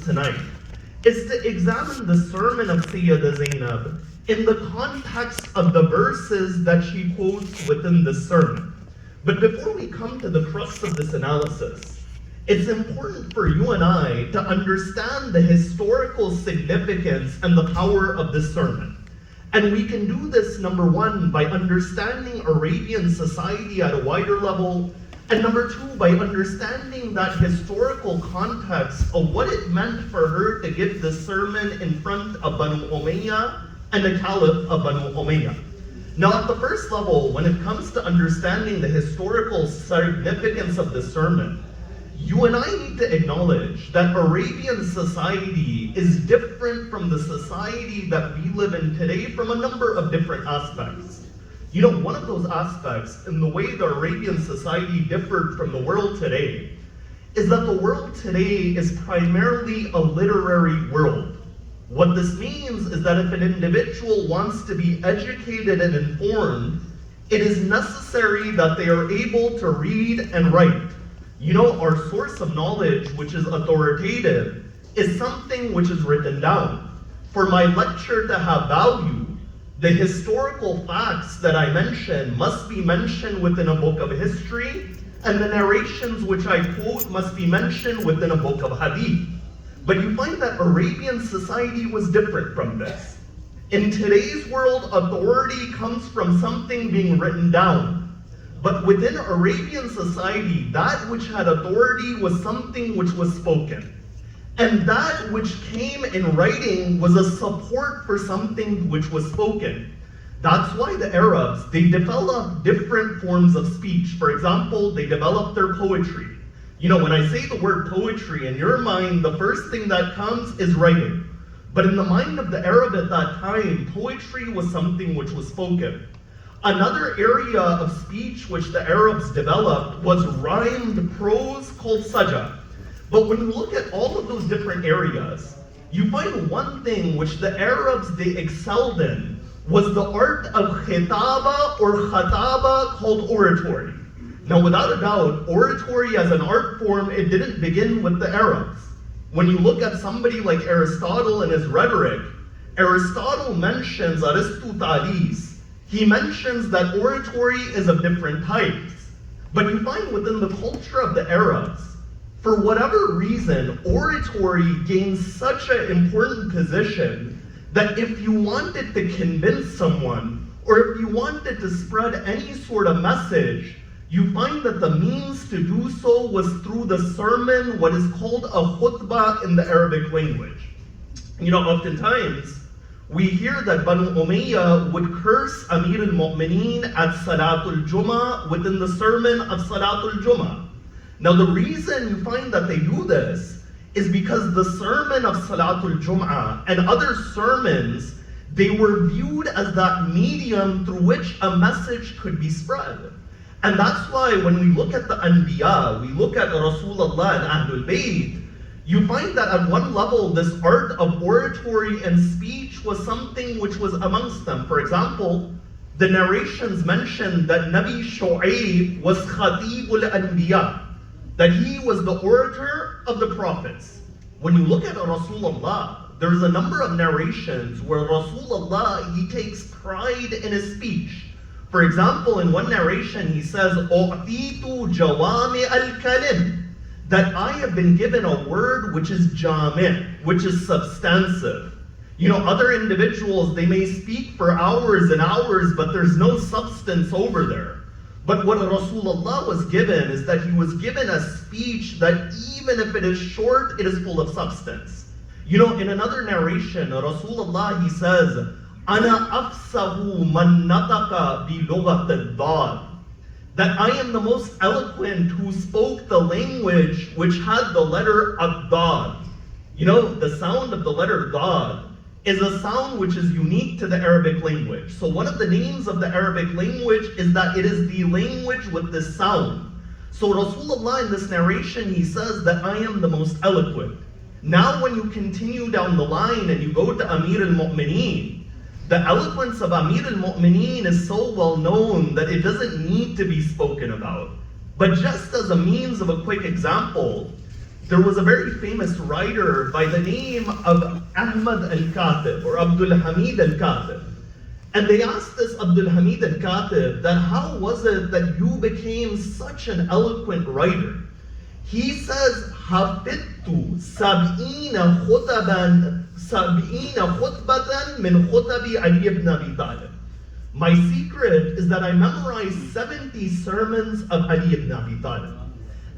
tonight is to examine the sermon of Sayyidah Zainab in the context of the verses that she quotes within the sermon. But before we come to the crux of this analysis, it's important for you and I to understand the historical significance and the power of this sermon. And we can do this, number one, by understanding Arabian society at a wider level, and number two, by understanding that historical context of what it meant for her to give the sermon in front of Banu Umayyah and the Caliph of Banu Umayyah. Now, at the first level, when it comes to understanding the historical significance of the sermon, you and I need to acknowledge that Arabian society is different from the society that we live in today from a number of different aspects. You know, one of those aspects in the way the Arabian society differed from the world today is that the world today is primarily a literary world. What this means is that if an individual wants to be educated and informed, it is necessary that they are able to read and write. You know, our source of knowledge, which is authoritative, is something which is written down. For my lecture to have value, the historical facts that I mention must be mentioned within a book of history, and the narrations which I quote must be mentioned within a book of hadith. But you find that Arabian society was different from this. In today's world, authority comes from something being written down. But within Arabian society, that which had authority was something which was spoken. And that which came in writing was a support for something which was spoken. That's why the Arabs, they developed different forms of speech. For example, they developed their poetry. You know, when I say the word poetry, in your mind, the first thing that comes is writing. But in the mind of the Arab at that time, poetry was something which was spoken. Another area of speech which the Arabs developed was rhymed prose called sajah. But when you look at all of those different areas, you find one thing which the Arabs, they excelled in, was the art of khitaba or khataba called oratory. Now, without a doubt, oratory as an art form, it didn't begin with the Arabs. When you look at somebody like Aristotle and his rhetoric, Aristotle mentions Aristoteles. He mentions that oratory is of different types. But you find within the culture of the Arabs, for whatever reason, oratory gains such an important position that if you wanted to convince someone, or if you wanted to spread any sort of message, you find that the means to do so was through the sermon, what is called a khutbah in the Arabic language. You know, oftentimes, we hear that Banu Umayyah would curse Amir al-Mu'mineen at Salatul Jummah within the sermon of Salatul Jummah. Now the reason you find that they do this is because the sermon of Salatul Jummah and other sermons, they were viewed as that medium through which a message could be spread. And that's why when we look at the Anbiya, we look at Rasulullah and Ahl-e-Bait, you find that at one level, this art of oratory and speech was something which was amongst them. For example, the narrations mention that Nabi Shu'aib was Khatibul Anbiya, that he was the orator of the prophets. When you look at Rasulullah, there's a number of narrations where Rasulullah, he takes pride in his speech. For example, in one narration, he says, "U'titu jawami al-kalim," that I have been given a word which is jami', which is substantive. You know, other individuals, they may speak for hours and hours, but there's no substance over there. But what Rasulullah was given is that he was given a speech that even if it is short, it is full of substance. You know, in another narration, Rasulullah, he says, "Ana afsahu man nataqa bi lughat ad-dad," that I am the most eloquent who spoke the language which had the letter ad-dad. You know, the sound of the letter dad is a sound which is unique to the Arabic language. So one of the names of the Arabic language is that it is the language with this sound. So Rasulullah in this narration, he says that I am the most eloquent. Now when you continue down the line and you go to Amir al-Mu'mineen, the eloquence of Amir al-Mu'mineen is so well known that it doesn't need to be spoken about. But just as a means of a quick example, there was a very famous writer by the name of Ahmad al-Katib, or Abdul Hamid al-Katib. And they asked this Abdul Hamid al-Katib that how was it that you became such an eloquent writer? He says, حفظت 70 خطبة من خطب علي ibn Abi Talib. My secret is that I memorized 70 sermons of Ali ibn Abi Talib.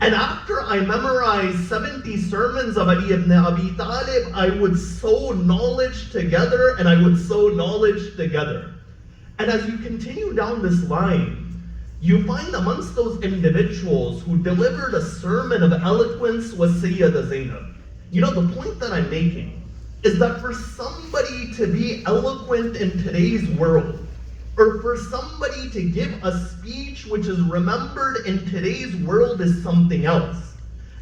And after I memorized 70 sermons of Ali ibn Abi Talib, I would sew knowledge together and I would sew knowledge together. And as you continue down this line, you find amongst those individuals who delivered a sermon of eloquence was Sayyida Zainab. You know, the point that I'm making is that for somebody to be eloquent in today's world, or for somebody to give a speech which is remembered in today's world is something else.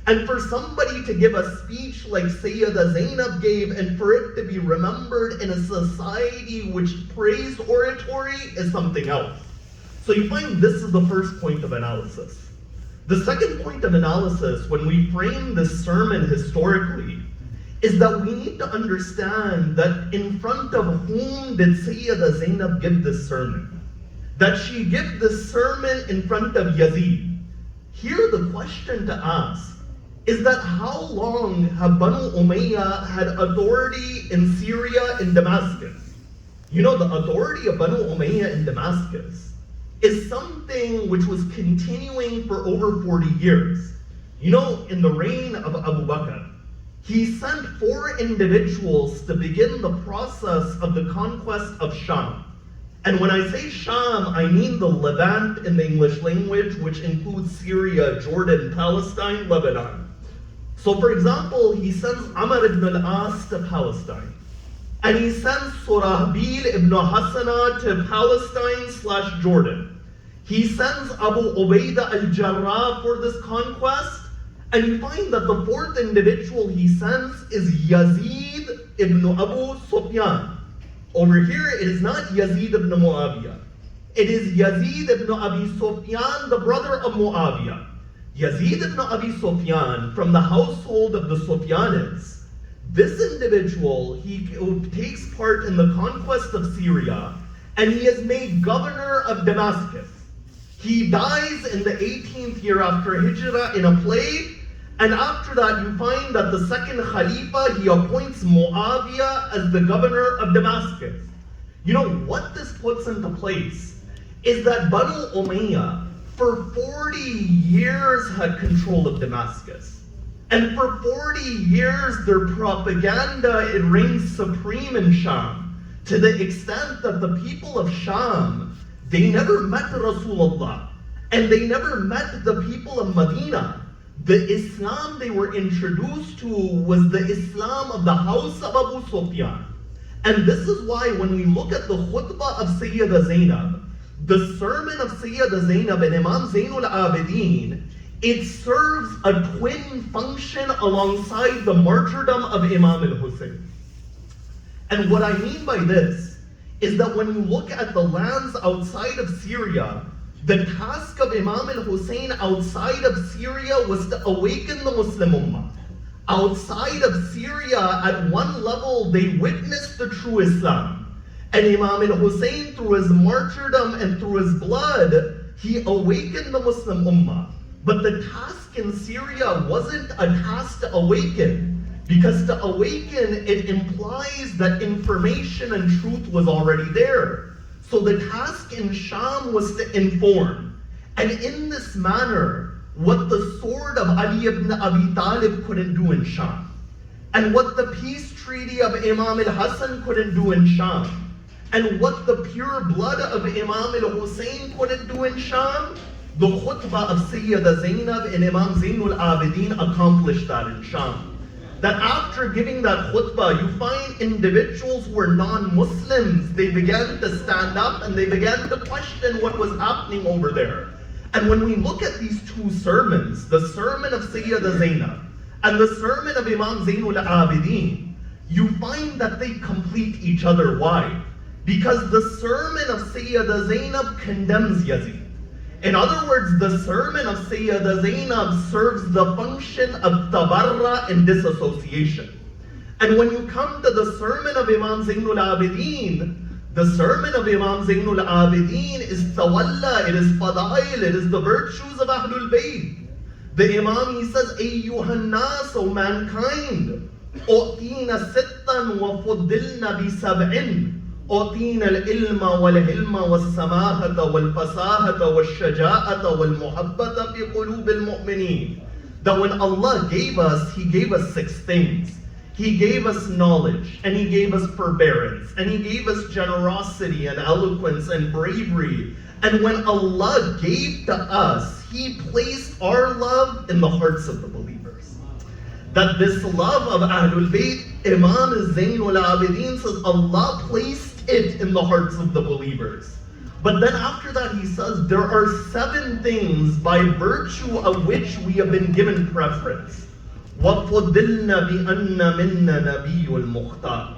And for somebody to give a speech like Sayyida Zainab gave and for it to be remembered in a society which praised oratory is something else. So you find this is the first point of analysis. The second point of analysis, when we frame this sermon historically, is that we need to understand that in front of whom did Sayyida Zainab give this sermon? That she gave this sermon in front of Yazid. Here the question to ask is that how long have Banu Umayyah had authority in Syria, in Damascus? You know, the authority of Banu Umayyah in Damascus is something which was continuing for over 40 years. You know, in the reign of Abu Bakr, he sent 4 individuals to begin the process of the conquest of Sham. And when I say Sham, I mean the Levant in the English language, which includes Syria, Jordan, Palestine, Lebanon. So for example, he sends Amr ibn al-As to Palestine. And he sends Surahbil ibn Hassana to Palestine/Jordan. He sends Abu Ubaidah al-Jarrah for this conquest. And you find that the 4th individual he sends is Yazid ibn Abu Sufyan. Over here, it is not Yazid ibn Muawiyah. It is Yazid ibn Abi Sufyan, the brother of Muawiyah. Yazid ibn Abi Sufyan, from the household of the Sufyanids. This individual, he takes part in the conquest of Syria, and he is made governor of Damascus. He dies in the 18th year after Hijrah in a plague. And after that, you find that the second Khalifa, he appoints Muawiyah as the governor of Damascus. You know, what this puts into place is that Banu Umayyah, for 40 years, had control of Damascus. And for 40 years, their propaganda, it reigns supreme in Sham, to the extent that the people of Sham, they never met Rasulullah, and they never met the people of Medina. The Islam they were introduced to was the Islam of the house of Abu Sufyan. And this is why when we look at the khutbah of Sayyida Zainab, the sermon of Sayyida Zainab and Imam Zainul Abidin, it serves a twin function alongside the martyrdom of Imam al-Hussein. And what I mean by this is that when you look at the lands outside of Syria, the task of Imam al-Hussein outside of Syria was to awaken the Muslim Ummah. Outside of Syria, at one level, they witnessed the true Islam. And Imam al-Hussein, through his martyrdom and through his blood, he awakened the Muslim Ummah. But the task in Syria wasn't a task to awaken, because to awaken, it implies that information and truth was already there. So the task in Sham was to inform. And in this manner, what the sword of Ali ibn Abi Talib couldn't do in Sham, and what the peace treaty of Imam al-Hassan couldn't do in Sham, and what the pure blood of Imam al-Hussein couldn't do in Sham, the khutbah of Sayyida Zainab and Imam Zainul Abidin accomplished that in Sham. That after giving that khutbah, you find individuals who were non-Muslims, they began to stand up and they began to question what was happening over there. And when we look at these 2 sermons, the sermon of Sayyida Zainab and the sermon of Imam Zainul Abidin, you find that they complete each other. Why? Because the sermon of Sayyida Zainab condemns Yazid. In other words, the sermon of Sayyida Zainab serves the function of tabarra and disassociation. And when you come to the sermon of Imam Zainul Abidin, the sermon of Imam Zainul Abidin is tawalla, it is fadail, it is the virtues of Ahl-e-Bait. The Imam, he says, Ayyuhan nas, O mankind, أُعْطِينَ سِتًّا وَفُضِّلْنَ بِسَبْعٍ أُعْطِينَ الْإِلْمَ وَالْحِلْمَ وَالسَّمَاحَةَ وَالْفَصَاحَةَ وَالشَّجَاعَةَ وَالْمُحَبَّةَ فِي قُلُوبِ الْمُؤْمِنِينَ. That when Allah gave us, He gave us 6 things. He gave us knowledge, and He gave us forbearance, and He gave us generosity and eloquence and bravery. And when Allah gave to us, He placed our love in the hearts of the believers. That this love of Ahlul-Bait, Imam Zainul Abidin says Allah placed it in the hearts of the believers. But then after that he says there are 7 things by virtue of which we have been given preference. وَفُضِّلْنَا بِأَنَّ مِنَّا نَبِيُّ الْمُخْتَارِ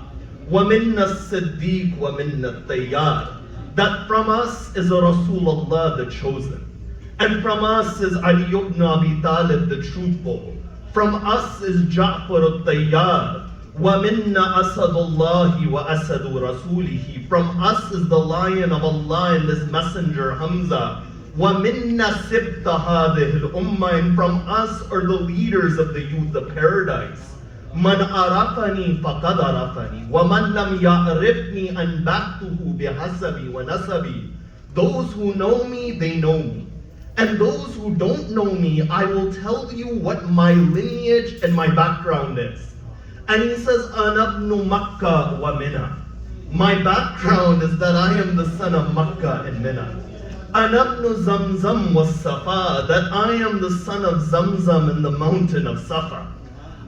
وَمِنَّا الصِّدِّيقُ وَمِنَّا الطَّيَّارِ. That from us is Rasulullah the chosen. And from us is Ali ibn Abi Talib the truthful. From us is Ja'far al-Tayyar. وَمِنَّا أَسَدُ اللَّهِ وَأَسَدُ رَسُولِهِ. From us is the lion of Allah and His messenger Hamza. وَمِنَّا سِبْتَ هَذِهِ الْأُمَّةِ. And from us are the leaders of the youth of paradise. مَنْ عَرَفَنِي فَقَدْ عَرَفَنِي وَمَنْ لَمْ يَعْرِفْنِي أَنْبَأْتُهُ بِحَسَبِي وَنَسَبِي. Those who know me, they know me. And those who don't know me, I will tell you what my lineage and my background is. And he says, أَنَا ابْنُ مَكَّةَ وَمِنَى. My background is that I am the son of Makkah and Mina. أَنَا ابْنُ زَمْزَمْ وَالصَّفَا. That I am the son of Zamzam and the mountain of Safa.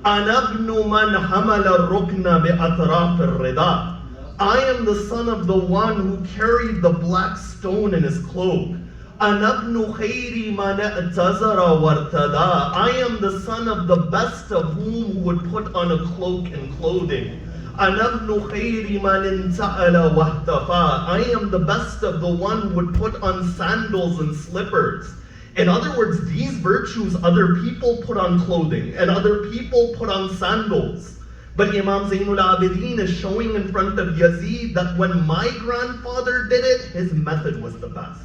أَنَا ابْنُ مَنْ حَمَلَ الرُّكْنَ بِأَطْرَافِ الرِّضَى. I am the son of the one who carried the black stone in his cloak. أَنَا ابْنُ خَيْرِ مَنْ اعْتَزَرَ وَارْتَدَى. I am the son of the best of whom who would put on a cloak and clothing. أَنَا ابْنُ خَيْرِ مَنْ انْتَعَلَ وَاهْتَفَى. I am the best of the one who would put on sandals and slippers. In other words, these virtues other people put on clothing and other people put on sandals. But Imam Zainul Abidin is showing in front of Yazid that when my grandfather did it, his method was the best.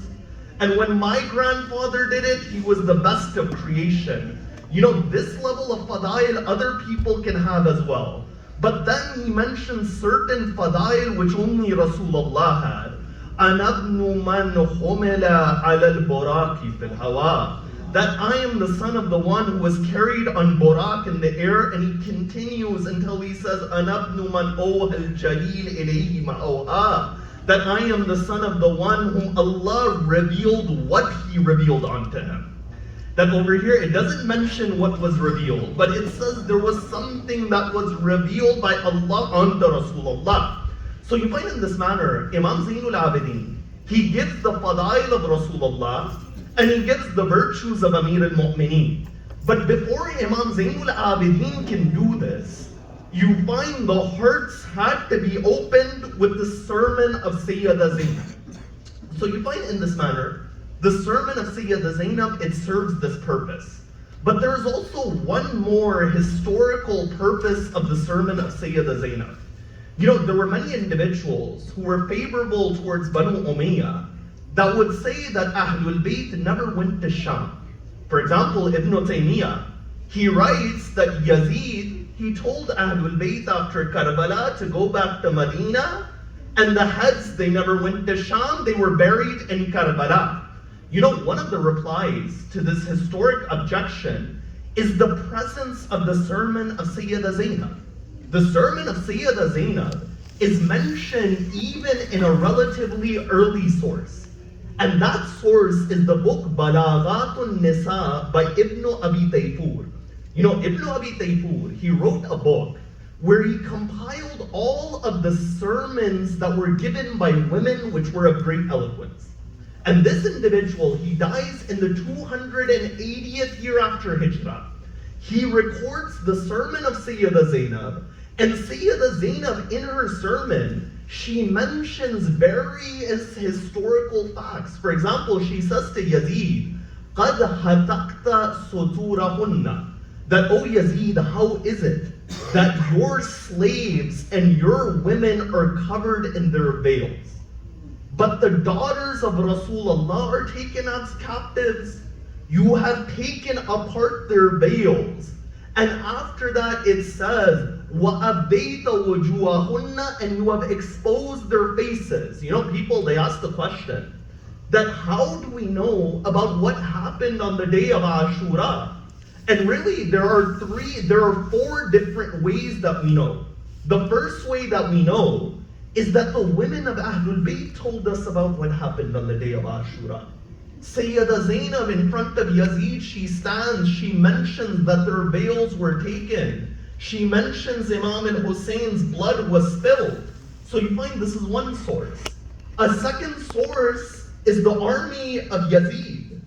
And when my grandfather did it, he was the best of creation. You know, this level of fadail other people can have as well. But then he mentions certain fadail which only Rasulullah had. أَنَا ابْنُ مَنْ حُمِلَ عَلَى الْبُرَاكِ فِي الْهَوَىٰ. That I am the son of the one who was carried on Burak in the air, and he continues until he says, أَنَا ابْنُ مَنْ أَوْهَى الْجَلِيلِ إِلَيْهِ مَا أَوْهَىٰ. That I am the son of the one whom Allah revealed what He revealed unto him. That over here, it doesn't mention what was revealed, but it says there was something that was revealed by Allah unto Rasulullah. So you find in this manner, Imam Zainul Abidin, he gives the fadail of Rasulullah, and he gives the virtues of Amir al-Mu'mineen. But before Imam Zainul Abidin can do this, you find the hearts had to be opened with the sermon of Sayyida Zainab. So you find in this manner, the sermon of Sayyida Zainab, it serves this purpose. But there's also one more historical purpose of the sermon of Sayyida Zainab. You know, there were many individuals who were favorable towards Banu Umayyah that would say that Ahlul-Bait never went to Sham. For example, Ibn Taymiyyah, he writes that Yazid, he told Ahlul-Bait after Karbala to go back to Medina, and the heads, they never went to Sham, they were buried in Karbala. You know, one of the replies to this historic objection is the presence of the sermon of Sayyida Zainab. The sermon of Sayyida Zainab is mentioned even in a relatively early source. And that source is the book Balaghatun Nisa by Ibn Abi Tayfur. You know, Ibn Abi Tayfur, he wrote a book where he compiled all of the sermons that were given by women which were of great eloquence. And this individual, he dies in the 280th year after Hijrah. He records the sermon of Sayyida Zainab, and Sayyida Zainab in her sermon, she mentions various historical facts. For example, she says to Yazid, قَدْ هَتَقْتَ سُطُورَهُنَّ, that, oh Yazid, how is it that your slaves and your women are covered in their veils, but the daughters of Rasulullah are taken as captives? You have taken apart their veils. And after that it says, وَأَبَّيْتَ وُجُوهَهُنَّ, and you have exposed their faces. You know, people, they ask the question, that how do we know about what happened on the day of Ashura? And really, there are four different ways that we know. The first way that we know is that the women of Ahl-e-Bait told us about what happened on the day of Ashura. Sayyida Zainab in front of Yazid, she stands, she mentions that their veils were taken. She mentions Imam al-Hussein's blood was spilled. So you find this is one source. A second source is the army of Yazid.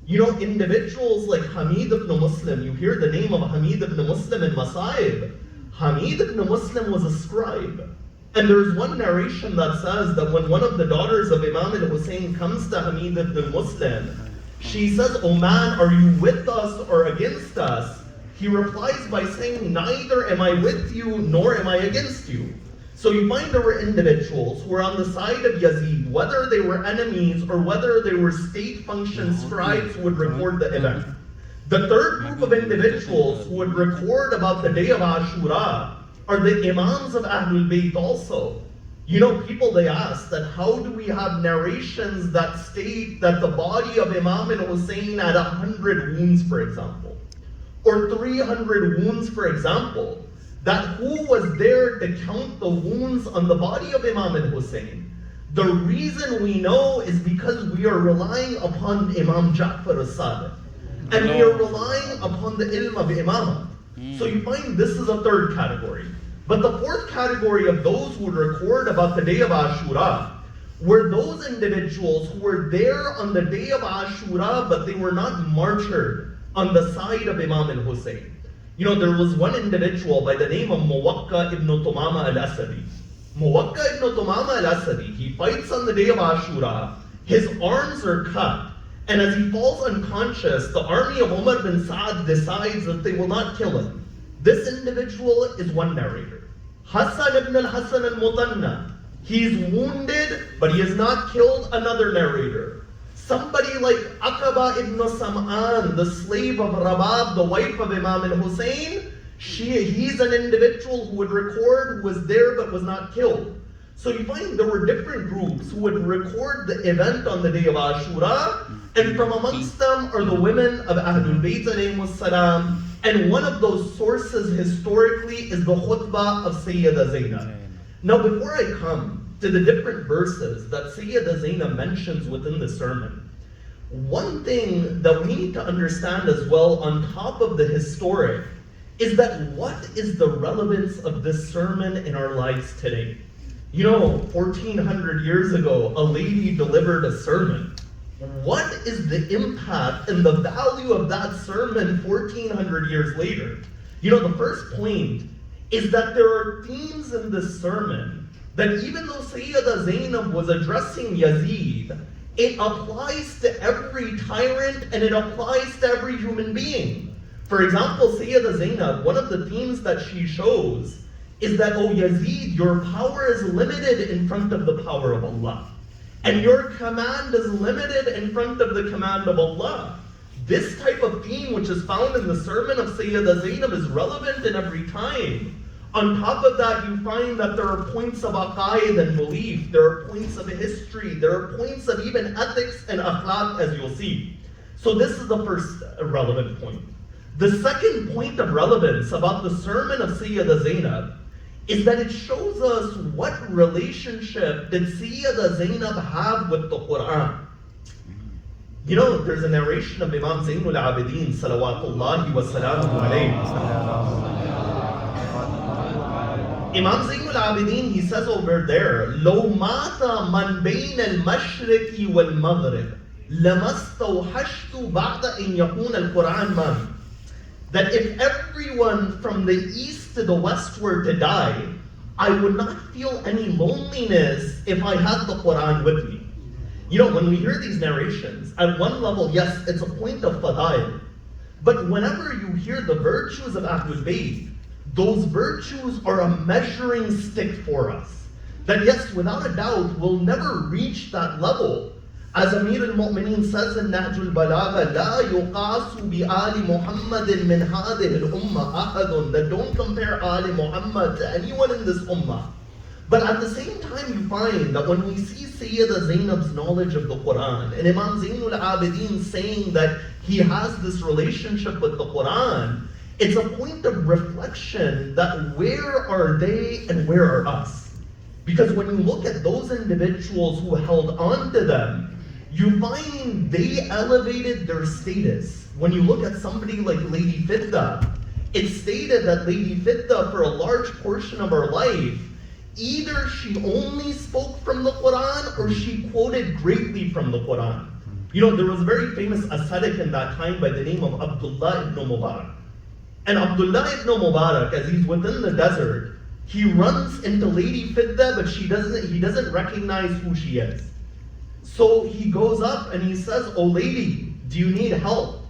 You know, individuals like Hamid ibn Muslim, you hear the name of Hamid ibn Muslim in Masjid. Hamid ibn Muslim was a scribe. And there's one narration that says that when one of the daughters of Imam al-Hussein comes to Hamid ibn Muslim, she says, "Oh man, are you with us or against us?" He replies by saying, "Neither am I with you nor am I against you." So you find there were individuals who were on the side of Yazid, whether they were enemies or whether they were state function scribes who would record the event. The third group of individuals who would record about the day of Ashura are the Imams of Ahl-e-Bait also. You know, people, they ask that how do we have narrations that state that the body of Imam al-Hussein had 100 wounds, for example, or 300 wounds, for example, that who was there to count the wounds on the body of Imam al-Hussein? The reason we know is because we are relying upon Imam Ja'far al-Sadiq, and we are relying upon the ilm of Imamah. So you find this is a third category. But the fourth category of those who would record about the day of Ashura were those individuals who were there on the day of Ashura, but they were not martyred on the side of Imam al-Hussein. You know, there was one individual by the name of Muwakka ibn Tumama al-Asadi. Muwakka ibn Tumama al-Asadi, he fights on the day of Ashura, his arms are cut, and as he falls unconscious, the army of Umar bin Sa'ad decides that they will not kill him. This individual is one narrator. Hassan ibn al-Hassan al-Mutanna, he's wounded, but he is not killed, another narrator. Somebody like Aqaba ibn Sam'an, the slave of Rabab, the wife of Imam al-Hussein, he's an individual who would record who was there but was not killed. So you find there were different groups who would record the event on the day of Ashura, and from amongst them are the women of Ahl-e-Bait alayhimus salam, and one of those sources historically is the khutbah of Sayyida Zainab. Now before I come to the different verses that Sayyida Zainab mentions within the sermon, one thing that we need to understand as well on top of the historic is that what is the relevance of this sermon in our lives today? You know, 1400 years ago, a lady delivered a sermon. What is the impact and the value of that sermon 1400 years later? You know, the first point is that there are themes in this sermon that even though Sayyida Zainab was addressing Yazid, it applies to every tyrant and it applies to every human being. For example, Sayyida Zainab, one of the themes that she shows is that, oh Yazid, your power is limited in front of the power of Allah. And your command is limited in front of the command of Allah. This type of theme, which is found in the sermon of Sayyida Zainab, is relevant in every time. On top of that, you find that there are points of aqaid and belief, there are points of history, there are points of even ethics and akhlaq, as you'll see. So this is the first relevant point. The second point of relevance about the sermon of Sayyida Zainab is that it shows us what relationship did Sayyida Zainab have with the Quran. You know, there's a narration of Imam Zainul Abidin, salawatullahi wa salamuhu alayhi. Imam Zainul Abidin, he says over there, لو مات من بين المشرق والمغرب لما استوحشت بعد أن يكون القرآن معي. That if everyone from the east to the west were to die, I would not feel any loneliness if I had the Quran with me. You know, when we hear these narrations, at one level, yes, it's a point of fadail. But whenever you hear the virtues of Ahl-e-Bait, those virtues are a measuring stick for us. That yes, without a doubt, we'll never reach that level. As Amir al-Mu'mineen says in Nahjul Balagha, لا يقاس بآل محمد من هذه الأمة أحد. That don't compare Ali Muhammad to anyone in this ummah. But at the same time, you find that when we see Sayyida Zainab's knowledge of the Quran, and Imam Zainul Abidin saying that he has this relationship with the Quran, it's a point of reflection that where are they and where are us? Because when you look at those individuals who held on to them, you find they elevated their status. When you look at somebody like Lady Fidda, it's stated that Lady Fidda, for a large portion of her life, either she only spoke from the Quran or she quoted greatly from the Quran. You know, there was a very famous ascetic in that time by the name of Abdullah ibn Mubarak. And Abdullah ibn Mubarak, as he's within the desert, he runs into Lady Fidda, but he doesn't recognize who she is. So he goes up and he says, "Oh lady, do you need help?"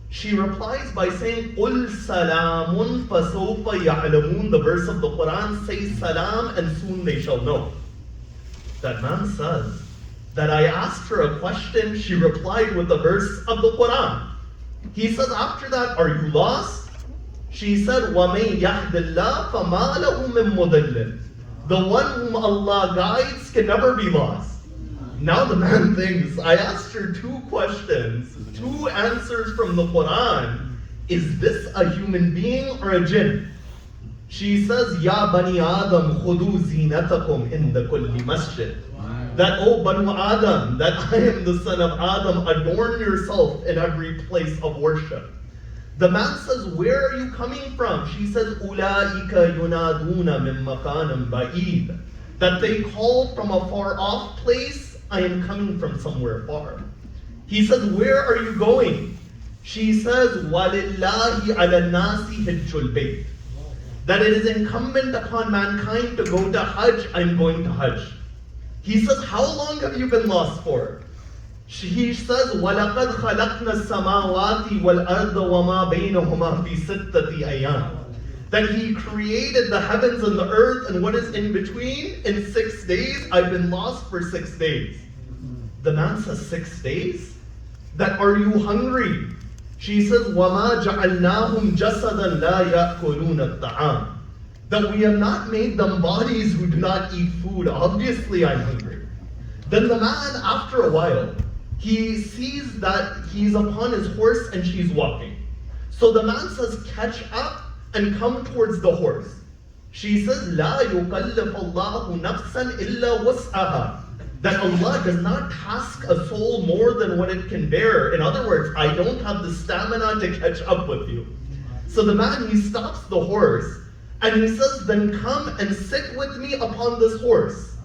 She replies by saying, "Qul salamun fasawfa ya'lamun." The verse of the Quran says salam and soon they shall know. That man says that I asked her a question, she replied with the verse of the Quran. He says after that, "Are you lost?" She said, وَمَن يَهْدِ اللَّهُ فَمَا لَهُ مِن مُضِلٍّ. The one whom Allah guides can never be lost. Now the man thinks, I asked her two questions, two answers from the Quran. Is this a human being or a jinn? She says, Ya Bani Adam, khudu zinatakum inda kulli masjid. That, oh Banu Adam, that I am the son of Adam, adorn yourself in every place of worship. The man says, where are you coming from? She says, Ulaika yunaduna min makanim ba'id. That they call from a far off place, I am coming from somewhere far. He says, where are you going? She says, Walillahi ala nasi hijjul bayt. That it is incumbent upon mankind to go to Hajj, I'm going to Hajj. He says, how long have you been lost for? He says, وَلَقَدْ خَلَقْنَا السَّمَاوَاتِ وَالْأَرْضَ وَمَا بَيْنَهُمَا فِي سِتَّةِ أَيَّامٍ. That he created the heavens and the earth and what is in between in 6 days. I've been lost for 6 days. The man says, 6 days? That are you hungry? She says, وَمَا جَعَلْنَاهُمْ جَسَدًا لَا يَأْكُلُونَ الطَّعَامِ. That we have not made them bodies who do not eat food. Obviously I'm hungry. Then the man, after a while, he sees that he's upon his horse and she's walking. So the man says, catch up and come towards the horse. She says, لا يكلف الله نفسا إلا وسعها. That Allah does not task a soul more than what it can bear. In other words, I don't have the stamina to catch up with you. So the man, he stops the horse and he says, then come and sit with me upon this horse.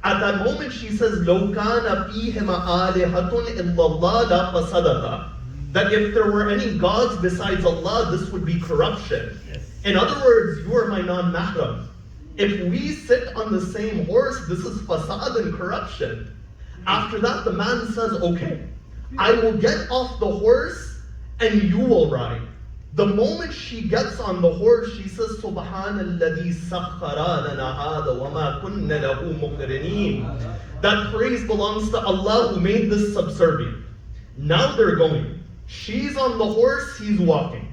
At that moment, she says, لو كان فيهما آلهة إلا الله لفسدتا. That if there were any gods besides Allah, this would be corruption. In other words, you are my non-mahram. If we sit on the same horse, this is fasad and corruption. After that, the man says, okay, I will get off the horse and you will ride. The moment she gets on the horse, she says, Subhanalladhi sakhara lana hada wa ma kunna lahu muqrinin. That praise belongs to Allah who made this subservient. Now they're going. She's on the horse, he's walking.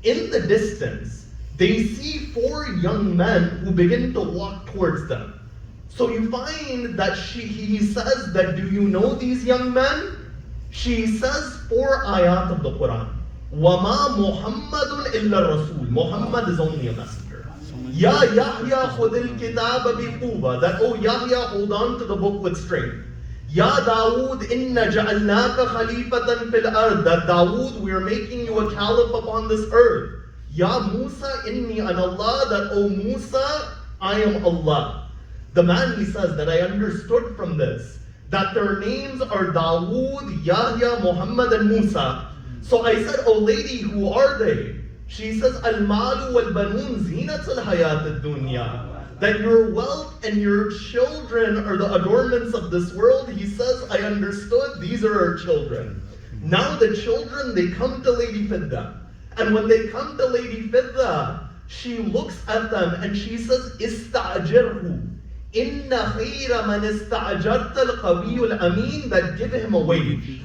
In the distance, they see 4 young men who begin to walk towards them. So you find that he says that, do you know these young men? She says 4 ayat of the Quran. وَمَا مُحَمَّدٌ إِلَّا الرَّسُولُ. Muhammad is only a messenger. Ya Yahya khudh al-kitaba bi-quwwa. That, oh Yahya, hold on to the book with strength. Ya Dawood, inna ja'alnaka khalifatan fil ard. That Dawood, we are making you a caliph upon this earth. Ya Musa, inni an Allah. That, oh Musa, I am Allah. The man, he says, that I understood from this, that their names are Dawood, Yahya, Muhammad, and Musa. So I said, oh lady, who are they? She says, Al-malu wal-banun zinat al-hayat al-dunya. that your wealth and your children are the adornments of this world. He says, I understood, these are our children. Now the children, they come to Lady Fidda. And when they come to Lady Fidda, she looks at them and she says, Ista'jirhu. Inna khayra man ista'jarta al-qawiyyu al-amin, that give him a wage.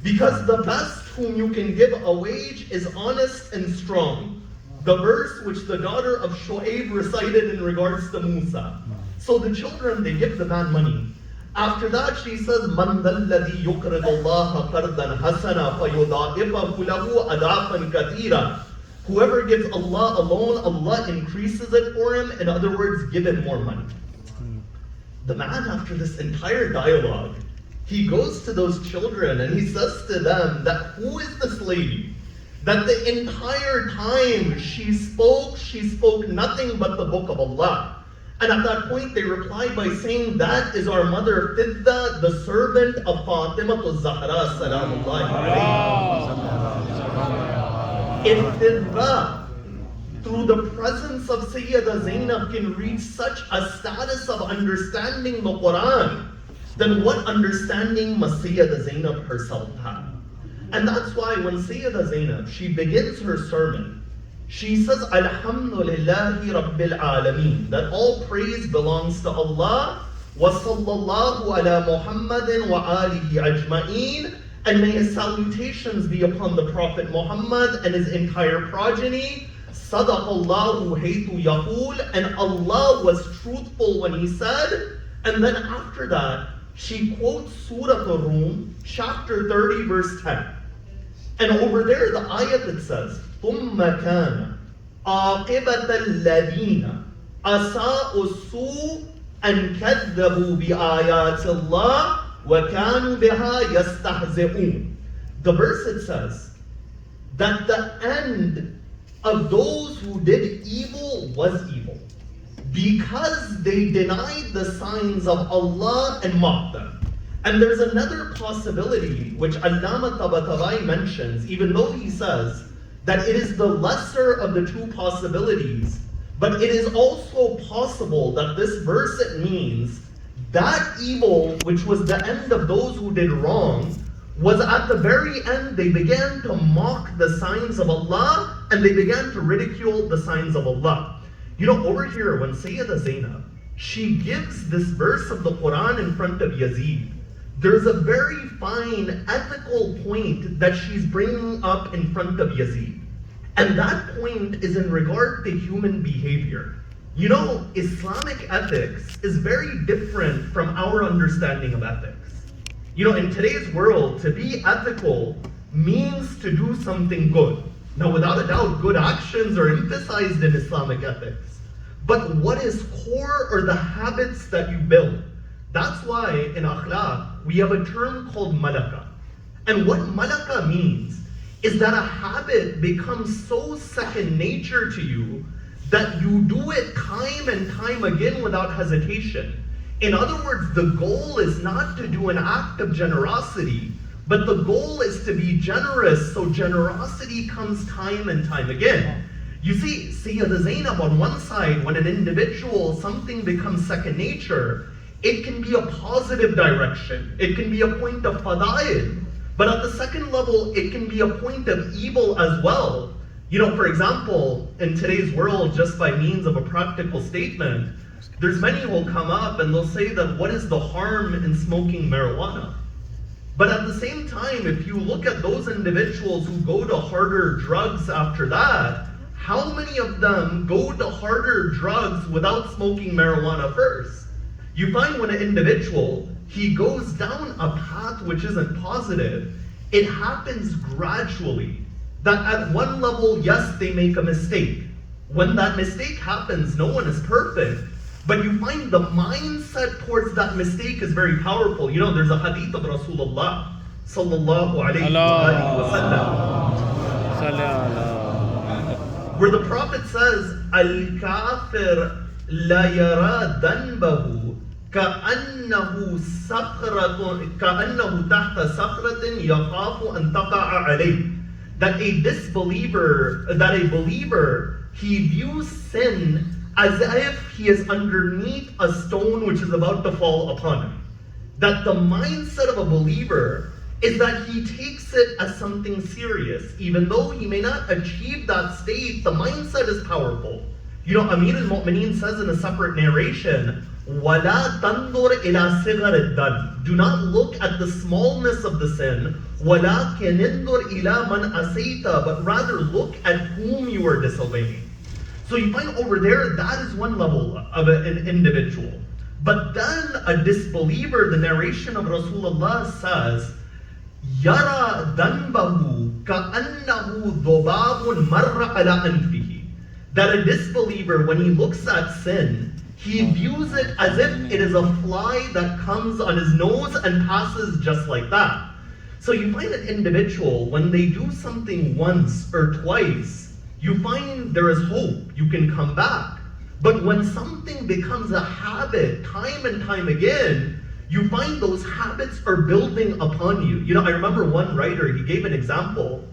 Because the best whom you can give a wage is honest and strong. The verse which the daughter of Shu'aib recited in regards to Musa. So the children, they give the man money. After that, she says, Man dhalladhi yuqridu Allah qardan hasana fayudha'ifahu lahu adafan kathira. Whoever gives Allah alone, Allah increases it for him. In other words, give him more money. The man, after this entire dialogue, he goes to those children and he says to them that who is this lady? That the entire time she spoke nothing but the book of Allah. And at that point they replied by saying, that is our mother Fidda, the servant of Fatima Zahra salamullahi alayhi. If Fidda, through the presence of Sayyida Zainab, can reach such a status of understanding the Quran, then what understanding must Sayyida Zainab herself have? And that's why when Sayyida Zainab, she begins her sermon, she says, Alhamdulillahi Rabbil Alameen, that all praise belongs to Allah, wa sallallahu ala Muhammadin wa alihi ajma'een, and may his salutations be upon the Prophet Muhammad and his entire progeny. Sadaqallahu haythu yaqul, and Allah was truthful when he said. And then after that, she quotes Surah Ar-Rum, chapter 30, verse 10. And over there, the ayat that says, ثُمَّ كَانَ عَاقِبَةَ الَّذِينَ أَسَاءُوا السُّوءَ أَنْ كَذَّبُوا بِآيَاتِ اللَّهِ وَكَانُوا بِهَا يَسْتَهْزِئُونَ. The verse, it says that the end of those who did evil was evil, because they denied the signs of Allah and mocked them. And there's another possibility which Allama Tabatabai mentions, even though he says that it is the lesser of the two possibilities, but it is also possible that this verse, it means that evil, which was the end of those who did wrong, was at the very end they began to mock the signs of Allah and they began to ridicule the signs of Allah. You know, over here, when Sayyida Zainab, she gives this verse of the Quran in front of Yazid, there's a very fine ethical point that she's bringing up in front of Yazid. And that point is in regard to human behavior. You know, Islamic ethics is very different from our understanding of ethics. You know, in today's world, to be ethical means to do something good. Now, without a doubt, good actions are emphasized in Islamic ethics. But what is core are the habits that you build. That's why in akhlaq, we have a term called malaka. And what malaka means is that a habit becomes so second nature to you that you do it time and time again without hesitation. In other words, the goal is not to do an act of generosity, but the goal is to be generous, so generosity comes time and time again. You see, Sayyida Zainab, on one side, when an individual, something becomes second nature, it can be a positive direction. It can be a point of fada'il. But at the second level, it can be a point of evil as well. You know, for example, in today's world, just by means of a practical statement, there's many who will come up and they'll say that what is the harm in smoking marijuana? But at the same time, if you look at those individuals who go to harder drugs after that, how many of them go to harder drugs without smoking marijuana first? You find when an individual, he goes down a path which isn't positive, it happens gradually. That at one level, yes, they make a mistake. When that mistake happens, no one is perfect. But you find the mindset towards that mistake is very powerful. You know, there's a hadith of Rasulullah sallallahu alayhi wa sallam, where the Prophet says, Al-Kafir la yara danbahu ka'annahu tahta sakhratin yakhafu an taqa'a alayh. That a believer, he views sin as if he is underneath a stone which is about to fall upon him. That the mindset of a believer is that he takes it as something serious. Even though he may not achieve that state, the mindset is powerful. You know, Amir al-Mu'mineen says in a separate narration, وَلَا تَنْظُرْ إِلَى صِغَرِ الذَّنْبِ. Do not look at the smallness of the sin, وَلَكِنْ انظُرْ إِلَى مَنْ أَسَيْتَ, but rather look at whom you are disobeying. So you find over there, that is one level of an individual. But then a disbeliever, the narration of Rasulullah says, يَرَى ذَنْبَهُ كَأَنَّهُ ذُبَابٌ مَرَّ عَلَى أَنْفِهِ. That a disbeliever, when he looks at sin, he views it as if it is a fly that comes on his nose and passes just like that. So you find an individual, when they do something once or twice, you find there is hope, you can come back. But when something becomes a habit time and time again, you find those habits are building upon you. You know, I remember one writer, he gave an example,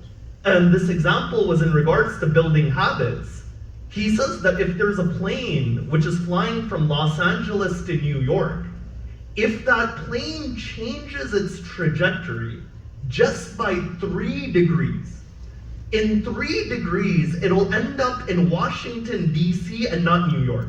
and this example was in regards to building habits. He says that if there's a plane which is flying from Los Angeles to New York, if that plane changes its trajectory just by 3 degrees, in 3 degrees, it'll end up in Washington, D.C. and not New York.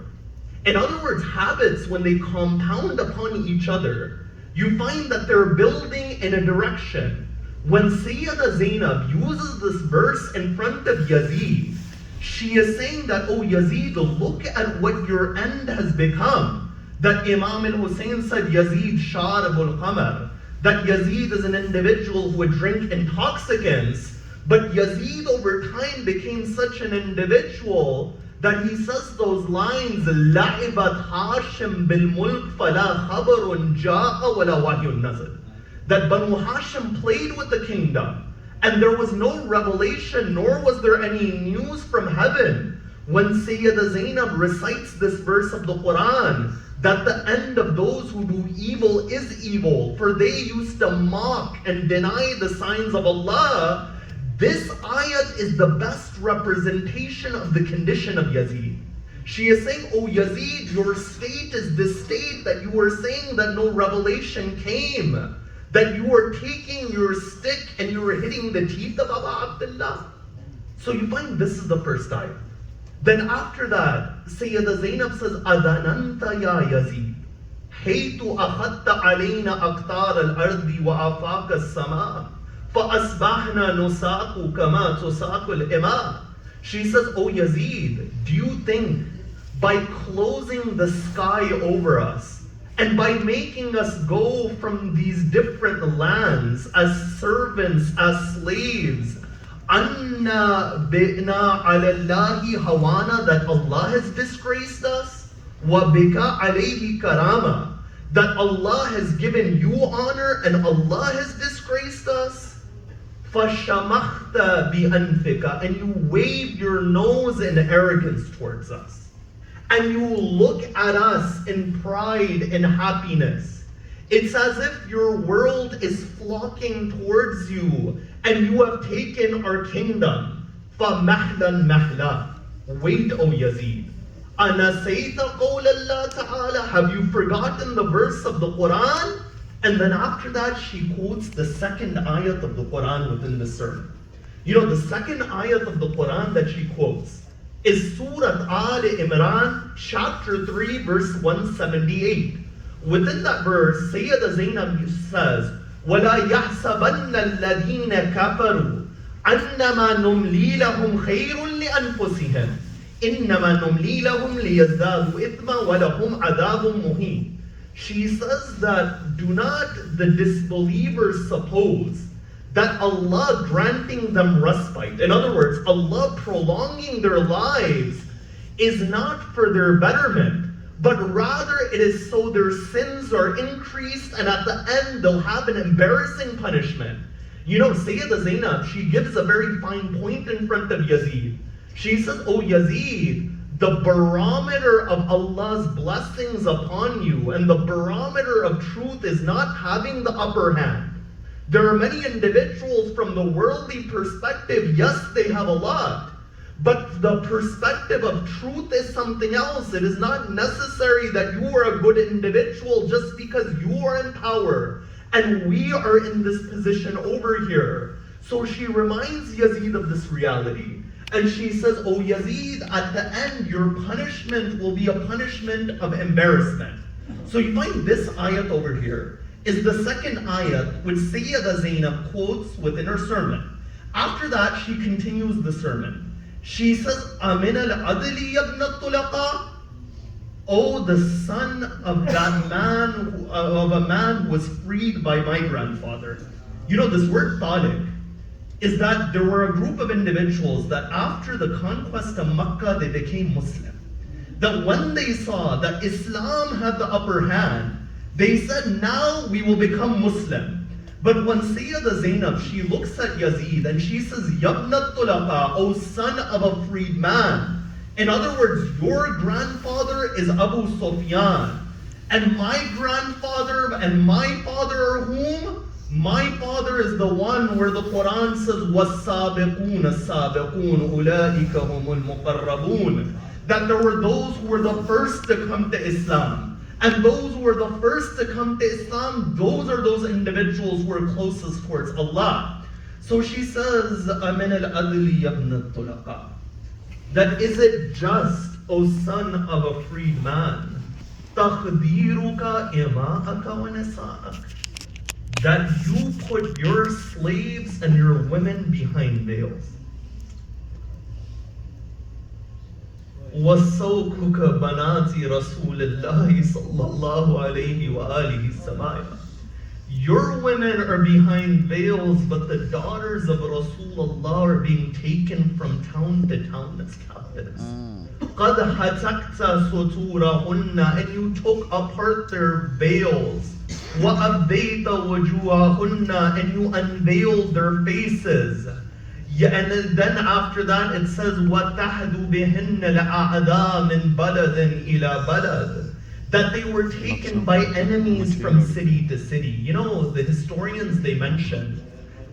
In other words, habits, when they compound upon each other, you find that they're building in a direction. When Sayyida Zainab uses this verse in front of Yazid, she is saying that, oh Yazid, look at what your end has become. That Imam al-Hussein said, Yazid sharabul qamar. That Yazid is an individual who would drink intoxicants. But Yazid over time became such an individual that he says those lines, لَعِبَتْ Hashim بِالْمُلْكِ فَلَا خَبَرٌ جَاءَ وَلَا وَحْيٌ نَزَلَ. That Banu Hashim played with the kingdom, and there was no revelation, nor was there any news from heaven. When Sayyida Zainab recites this verse of the Quran, that the end of those who do evil is evil, for they used to mock and deny the signs of Allah, this ayat is the best representation of the condition of Yazid. She is saying, oh Yazid, your state is this state that you were saying that no revelation came, that you were taking your stick and you were hitting the teeth of Abu Abdullah. So you find this is the first ayat. Then after that, Sayyida Zainab says, Adananta ya Yazid, haytu akhadta alayna aqtar al-ardi wa afaq as-sama. فَأَصْبَحْنَا نُسَاقُ كَمَا تُسَاقُ الْإِمَاءِ. She says, oh Yazid, do you think by closing the sky over us and by making us go from these different lands as servants, as slaves, أَنَّا بِئْنَا عَلَى اللَّهِ هَوَانَا, that Allah has disgraced us, وَبِكَ عَلَيْهِ كَرَامًا, that Allah has given you honor and Allah has disgraced us? فَشَمَخْتَ بِأَنْفِكَ, and you wave your nose in arrogance towards us. And you look at us in pride and happiness. It's as if your world is flocking towards you and you have taken our kingdom. فَمَحْلًا مَحْلًا. Wait, O Yazid. أَنَسَيْتَ قَوْلَ اللَّهِ تَعَالَى. Have you forgotten the verse of the Quran? And then after that, she quotes the second ayat of the Quran within the sermon. You know, the second ayat of the Quran that she quotes is Surah Ahl-e-Imran, chapter 3, verse 178. Within that verse, Sayyida Zainab says, وَلَا يَحْسَبَنَّ الَّذِينَ كَفَرُوا أَنَّمَا نُمْلِي لَهُمْ خَيْرٌ لِأَنفُسِهِمْ إِنَّمَا نُمْلِي لَهُمْ لِيَزْدَادُوا إِثْمًا وَلَهُمْ عَذَابٌ مُهِينٌ. She says that do not the disbelievers suppose that Allah granting them respite, in other words, Allah prolonging their lives, is not for their betterment, but rather it is so their sins are increased and at the end they'll have an embarrassing punishment. You know, Sayyida Zainab, she gives a very fine point in front of Yazid. She says, oh Yazid, the barometer of Allah's blessings upon you and the barometer of truth is not having the upper hand. There are many individuals from the worldly perspective, yes, they have a lot, But the perspective of truth is something else. It is not necessary that you are a good individual just because you are in power and we are in this position over here. So she reminds Yazid of this reality. And she says, "Oh Yazid, at the end your punishment will be a punishment of embarrassment." So you find this ayat over here is the second ayat which Sayyida Zainab quotes within her sermon. After that, she continues the sermon. She says, "Amin al-adli yabna tulaqa." Oh, the son of that man, of a man who was freed by my grandfather. You know, this word taliq is that there were a group of individuals that after the conquest of Makkah, they became Muslim. That when they saw that Islam had the upper hand, they said, now we will become Muslim. But when Sayyida Zainab, she looks at Yazid and she says, "Yabna tulaqa," O son of a freed man. In other words, your grandfather is Abu Sufyan. And my grandfather and my father are whom? My father is the one where the Quran says, وَالسَّابِقُونَ السَّابِقُونَ أُولَٰئِكَ هُمُ الْمُقَرَّبُونَ. That there were those who were the first to come to Islam. And those who were the first to come to Islam, those are those individuals who are closest towards Allah. So she says, "Amin al-adli yabna tulaqa." That is it just, O son of a freed man, تَخْدِيرُكَ إِمَاءَكَ وَنِسَاءَكَ, that you put your slaves and your women behind veils. وَسَوْكُكَ بَنَاتِ رَسُولِ اللَّهِ صَلَّى اللَّهُ عَلَيْهِ وَآلِهِ السَّمَائِمَ. Your women are behind veils, but the daughters of Rasulullah are being taken from town to town as captives. قَدْ حَتَكْتَ سُتُورَهُنَّ, and you took apart their veils. وَأَبْدَيْتَ وَجُوهَهُنَّ, and you unveiled their faces. Yeah, and then after that it says, وَتَحْدُ بِهِنَّ الْأَعْدَاءَ مِنْ بَلَدٍ إِلَى بَلَدٍ, that they were taken by enemies from city to city. You know, the historians, they mentioned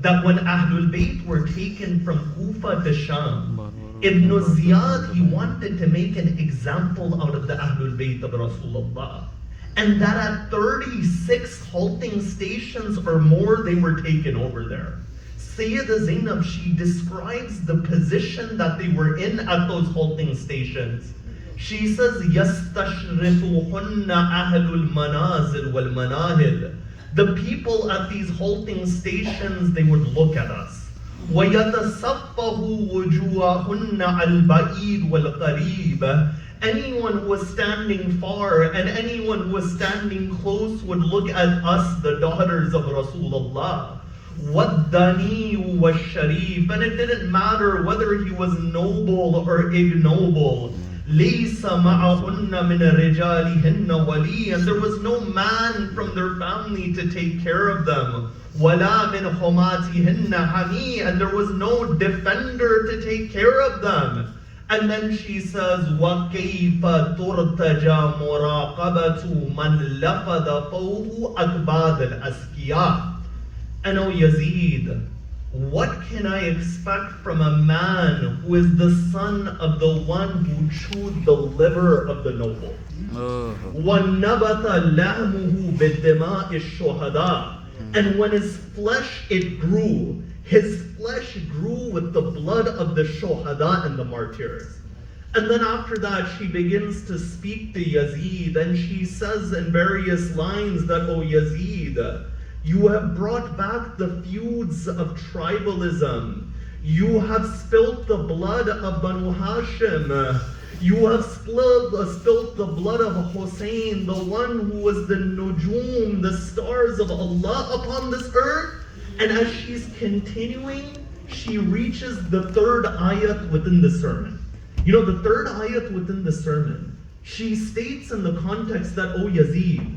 that when Ahl-e-Bait were taken from Kufa to Sham, Ibn Ziyad, he wanted to make an example out of the Ahl-e-Bait of Rasulullah. And that at 36 halting stations or more, they were taken over there. Sayyida Zainab, she describes the position that they were in at those halting stations. She says, يَسْتَشْرِفُهُنَّ أَهْلُ الْمَنَازِلِ وَالْمَنَاهِلِ. The people at these halting stations, they would look at us. وَيَتَصَفَّهُ وُجُوهَهُنَّ الْبَعِيدِ وَالْقَرِيبِ. Anyone who was standing far and anyone who was standing close would look at us, the daughters of Rasulullah. وَالدَّنِيُّ وَالشَّرِيفُ. And it didn't matter whether he was noble or ignoble. لَيْسَ مَعَهُنَّ مِنَ رِجَالِهِنَّ وَلِيٌّ. And there was no man from their family to take care of them. وَلَا مِنْ حُمَاتِهِنَّ حَمِيٌّ. And there was no defender to take care of them. And then she says, وَكَيْفَ تُرْتَجَى مُرَاقَبَةُ مَنْ لَفَدَ فَوْهُ أَكْبَادَ الْأَسْكِيَاءِ. And O Yazid, what can I expect from a man who is the son of the one who chewed the liver of the noble? وَنَبَتَ لَحْمُهُ بِالدِّمَاءِ الشُّهَدَاءِ. And when his flesh, it grew, his flesh grew with the blood of the shuhada and the martyrs. And then after that, she begins to speak to Yazid, and she says in various lines that, "O Yazid, you have brought back the feuds of tribalism. You have spilt the blood of Banu Hashim. You have spilt the blood of Hussein, the one who was the nujum, the stars of Allah upon this earth." And as she's continuing, she reaches the third ayat within the sermon. You know, the third ayat within the sermon, she states in the context that, "O Yazid,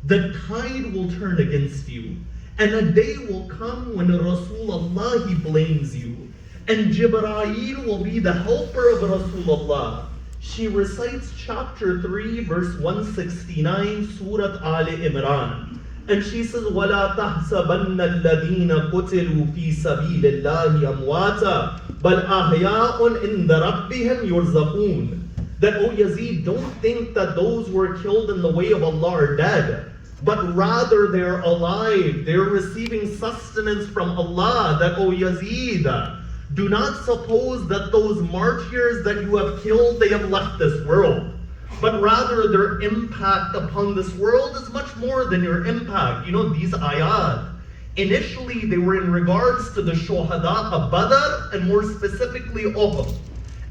the tide will turn against you, and a day will come when Rasulullah, he blames you, and Jibreel will be the helper of Rasulullah." She recites chapter 3, verse 169, Surah Al-Imran. And she says, وَلَا تَحْسَبَنَّ الَّذِينَ قُتِلُوا فِي سَبِيلِ اللَّهِ أَمْوَاتًا بَلْ أَحْيَاءٌ عِنْدَ رَبِّهِمْ يُرْزَقُونَ. That, O Yazid, don't think that those who were killed in the way of Allah are dead, but rather they're alive, they're receiving sustenance from Allah. That, O Yazid, do not suppose that those martyrs that you have killed, they have left this world. But rather their impact upon this world is much more than your impact. You know, these ayat, initially they were in regards to the shuhada of Badr and more specifically Uhud.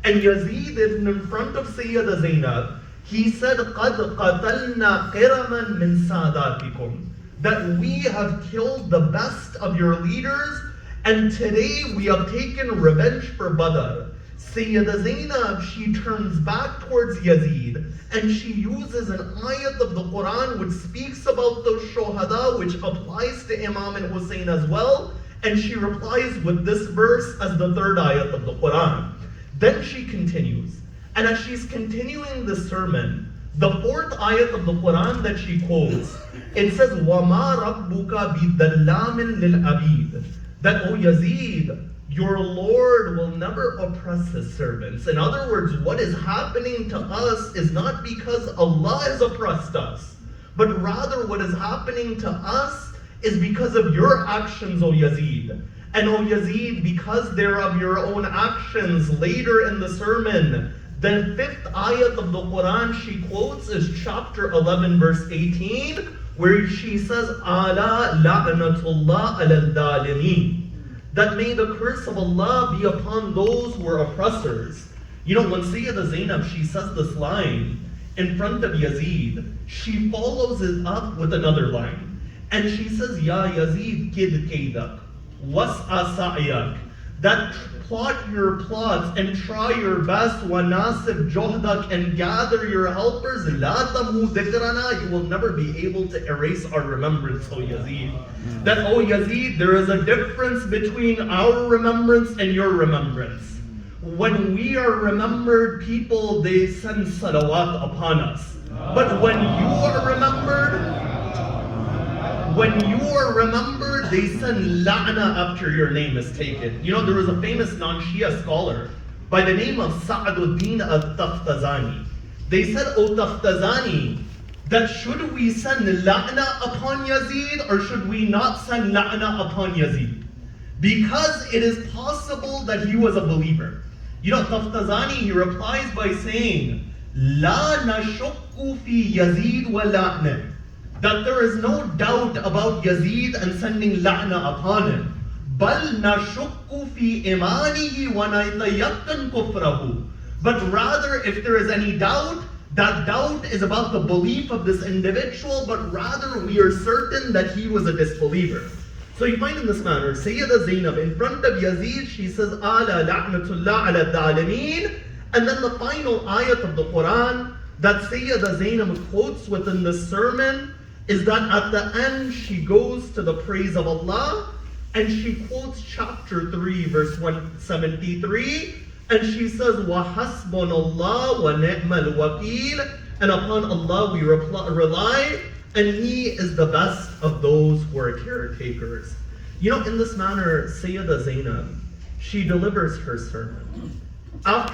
And Yazid, in front of Sayyida Zainab, he said, قَدْ قَتَلْنَا قِرَمًا مِنْ سَادَاتِكُمْ. That we have killed the best of your leaders, and today we have taken revenge for Badr. Sayyida Zainab, she turns back towards Yazid, and she uses an ayat of the Quran which speaks about those shuhada, which applies to Imam and Hussein as well, and she replies with this verse as the third ayat of the Quran. Then she continues, and as she's continuing the sermon, the fourth ayat of the Quran that she quotes, it says, وَمَا رَبُّكَ بِذَلَّامٍ لِلْعَبِيدِ. That, O Yazid, your Lord will never oppress his servants. In other words, what is happening to us is not because Allah has oppressed us, but rather what is happening to us is because of your actions, O Yazid. And O Yazid, because they're of your own actions, later in the sermon, the fifth ayat of the Quran she quotes is chapter 11, verse 18, where she says, Ala la'natullah ala al-dhalimeen. That may the curse of Allah be upon those who are oppressors. You know, when Sayyida Zainab, she says this line in front of Yazid, she follows it up with another line. And she says, Ya Yazid, kid kaidak, was'a sa'yak. That plot your plots and try your best, wa nasib johdak, and gather your helpers, la tamu dhikrana, you will never be able to erase our remembrance, O Yazid. That, O Yazid, there is a difference between our remembrance and your remembrance. When we are remembered, people, they send salawat upon us. But when you are remembered, they send la'na after your name is taken. You know, there was a famous non-Shia scholar by the name of Sa'aduddin al-Taftazani. They said, O Taftazani, that should we send la'na upon Yazid or should we not send la'na upon Yazid? Because it is possible that he was a believer. You know, Taftazani, he replies by saying, La nashukku fi Yazid wa la'na. That there is no doubt about Yazid and sending la'na upon him. Bal nashukku fi imanihi wa naytayakkan kufrahu. But rather, if there is any doubt, that doubt is about the belief of this individual, but rather we are certain that he was a disbeliever. So you find in this manner, Sayyida Zainab, in front of Yazid, she says, Ala la'natullah ala dhalimeen. And then the final ayat of the Quran that Sayyida Zainab quotes within the sermon is that at the end she goes to the praise of Allah and she quotes chapter 3, verse 173, and she says, وَحَسْبُنَ wa ni'mal wakeel, and upon Allah we rely, and He is the best of those who are caretakers. You know, in this manner, Sayyida Zainab, she delivers her sermon. After